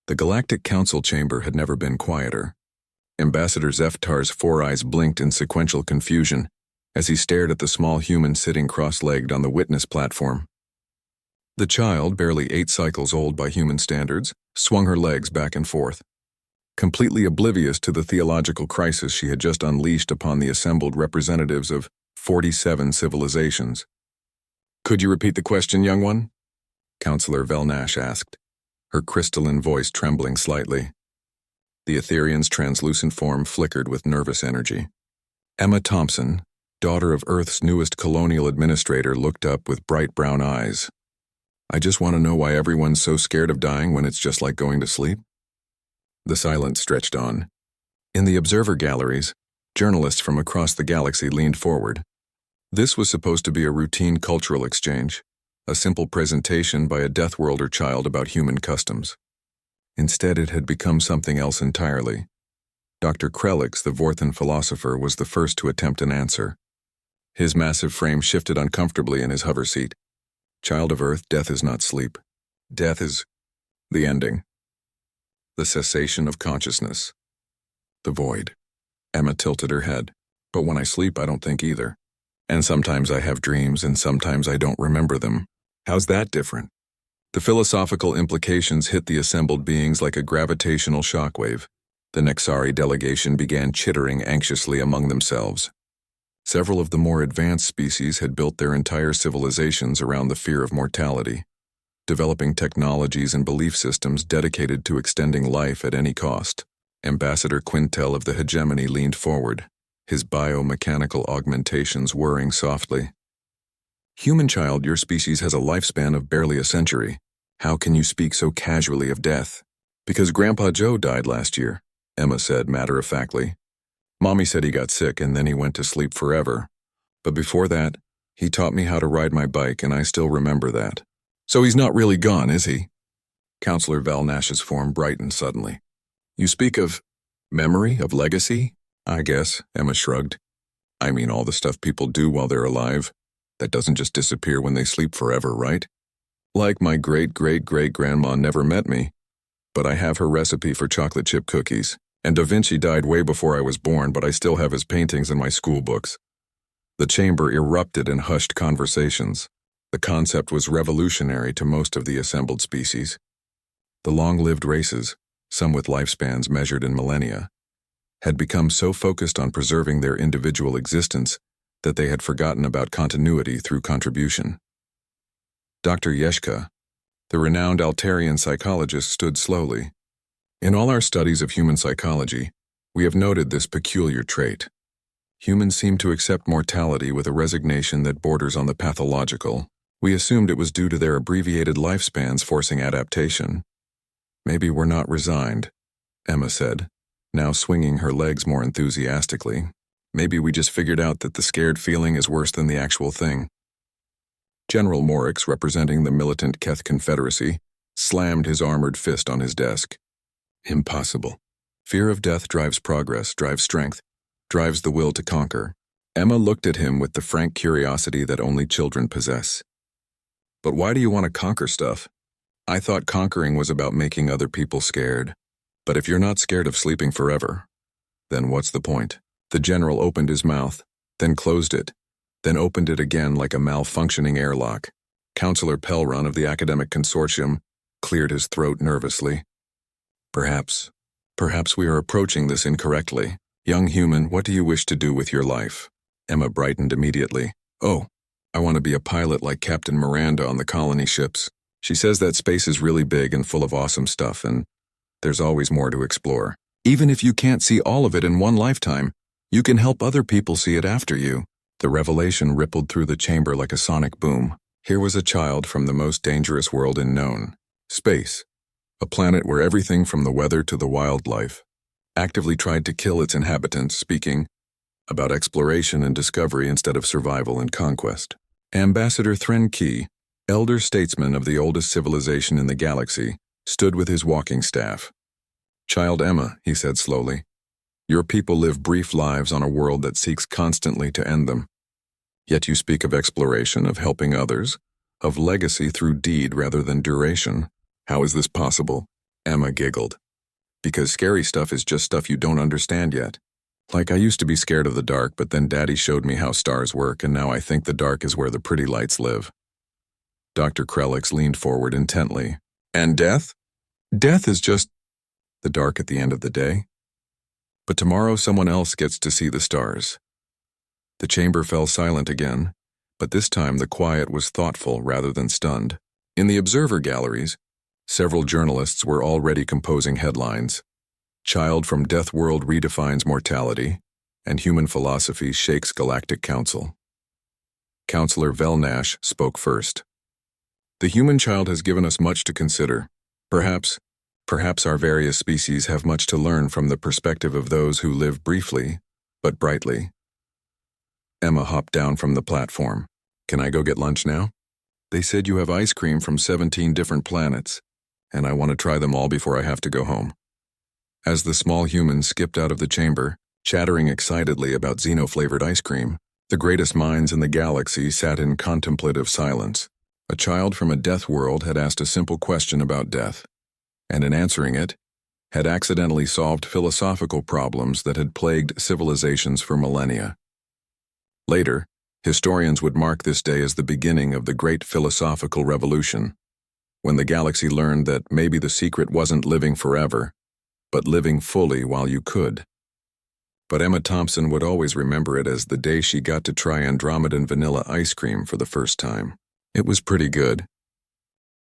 The Galactic Council chamber had never been quieter. Ambassador Zeftar's four eyes blinked in sequential confusion as he stared at the small human sitting cross-legged on the witness platform. The child, barely 8 cycles old by human standards, swung her legs back and forth, completely oblivious to the theological crisis she had just unleashed upon the assembled representatives of 47 civilizations. "Could you repeat the question, young one?" Counselor Velnash asked, her crystalline voice trembling slightly. The Etherean's translucent form flickered with nervous energy. Emma Thompson, daughter of Earth's newest colonial administrator, looked up with bright brown eyes. "I just want to know why everyone's so scared of dying when it's just like going to sleep." The silence stretched on. In the observer galleries, journalists from across the galaxy leaned forward. This was supposed to be a routine cultural exchange, a simple presentation by a Deathworlder child about human customs. Instead, it had become something else entirely. Dr. Krelix, the Vorthan philosopher, was the first to attempt an answer. His massive frame shifted uncomfortably in his hover seat. "Child of Earth, death is not sleep. Death is the ending. The cessation of consciousness. The void." Emma tilted her head. "But when I sleep, I don't think either. And sometimes I have dreams, and sometimes I don't remember them. How's that different?" The philosophical implications hit the assembled beings like a gravitational shockwave. The Nexari delegation began chittering anxiously among themselves. Several of the more advanced species had built their entire civilizations around the fear of mortality, developing technologies and belief systems dedicated to extending life at any cost. Ambassador Quintel of the hegemony leaned forward, his biomechanical augmentations whirring softly. "Human child, your species has a lifespan of barely a century. How can you speak so casually of death?" "Because Grandpa Joe died last year," Emma said matter-of-factly. "Mommy said he got sick and then he went to sleep forever. But before that, he taught me how to ride my bike, and I still remember that." "So he's not really gone, is he?" Counselor Velnash's form brightened suddenly. "You speak of memory, of legacy?" "I guess," Emma shrugged. "I mean all the stuff people do while they're alive. That doesn't just disappear when they sleep forever, right? Like my great-great-great-grandma never met me, but I have her recipe for chocolate chip cookies. And Da Vinci died way before I was born, but I still have his paintings in my school books." The chamber erupted in hushed conversations. The concept was revolutionary to most of the assembled species. The long-lived races, some with lifespans measured in millennia, had become so focused on preserving their individual existence that they had forgotten about continuity through contribution. Dr. Yeshka, the renowned Altarian psychologist, stood slowly. "In all our studies of human psychology, we have noted this peculiar trait. Humans seem to accept mortality with a resignation that borders on the pathological. We assumed it was due to their abbreviated lifespans forcing adaptation." "Maybe we're not resigned," Emma said, now swinging her legs more enthusiastically. "Maybe we just figured out that the scared feeling is worse than the actual thing." General Morix, representing the militant Keth Confederacy, slammed his armored fist on his desk. "Impossible. Fear of death drives progress, drives strength, drives the will to conquer." Emma looked at him with the frank curiosity that only children possess. "But why do you want to conquer stuff? I thought conquering was about making other people scared. But if you're not scared of sleeping forever, then what's the point?" The general opened his mouth, then closed it, then opened it again like a malfunctioning airlock. Counselor Pelron of the Academic Consortium cleared his throat nervously. Perhaps we are approaching this incorrectly. Young human, what do you wish to do with your life?" Emma brightened immediately. "Oh, I want to be a pilot like Captain Miranda on the colony ships. She says that space is really big and full of awesome stuff, and there's always more to explore. Even if you can't see all of it in one lifetime, you can help other people see it after you." The revelation rippled through the chamber like a sonic boom. Here was a child from the most dangerous world in known space, a planet where everything from the weather to the wildlife actively tried to kill its inhabitants, speaking about exploration and discovery instead of survival and conquest. Ambassador Thren Key, elder statesman of the oldest civilization in the galaxy, stood with his walking staff. "Child Emma," he said slowly, "your people live brief lives on a world that seeks constantly to end them. Yet you speak of exploration, of helping others, of legacy through deed rather than duration. How is this possible?" Emma giggled. Because scary stuff is just stuff you don't understand yet. Like I used to be scared of the dark, but then Daddy showed me how stars work, and now I think the dark is where the pretty lights live. Dr. Krelix leaned forward intently. And death? Death is just the dark at the end of the day. But tomorrow someone else gets to see the stars. The chamber fell silent again, but this time the quiet was thoughtful rather than stunned. In the observer galleries, several journalists were already composing headlines. Child from Deathworld redefines mortality, and human philosophy shakes Galactic Council. Counselor Velnash spoke first. The human child has given us much to consider. Perhaps our various species have much to learn from the perspective of those who live briefly, but brightly. Emma hopped down from the platform. Can I go get lunch now? They said you have ice cream from 17 different planets, and I want to try them all before I have to go home. As the small human skipped out of the chamber, chattering excitedly about Xeno-flavored ice cream, the greatest minds in the galaxy sat in contemplative silence. A child from a death world had asked a simple question about death, and in answering it, had accidentally solved philosophical problems that had plagued civilizations for millennia. Later, historians would mark this day as the beginning of the great philosophical revolution, when the galaxy learned that maybe the secret wasn't living forever, but living fully while you could. But Emma Thompson would always remember it as the day she got to try Andromedan vanilla ice cream for the first time. It was pretty good,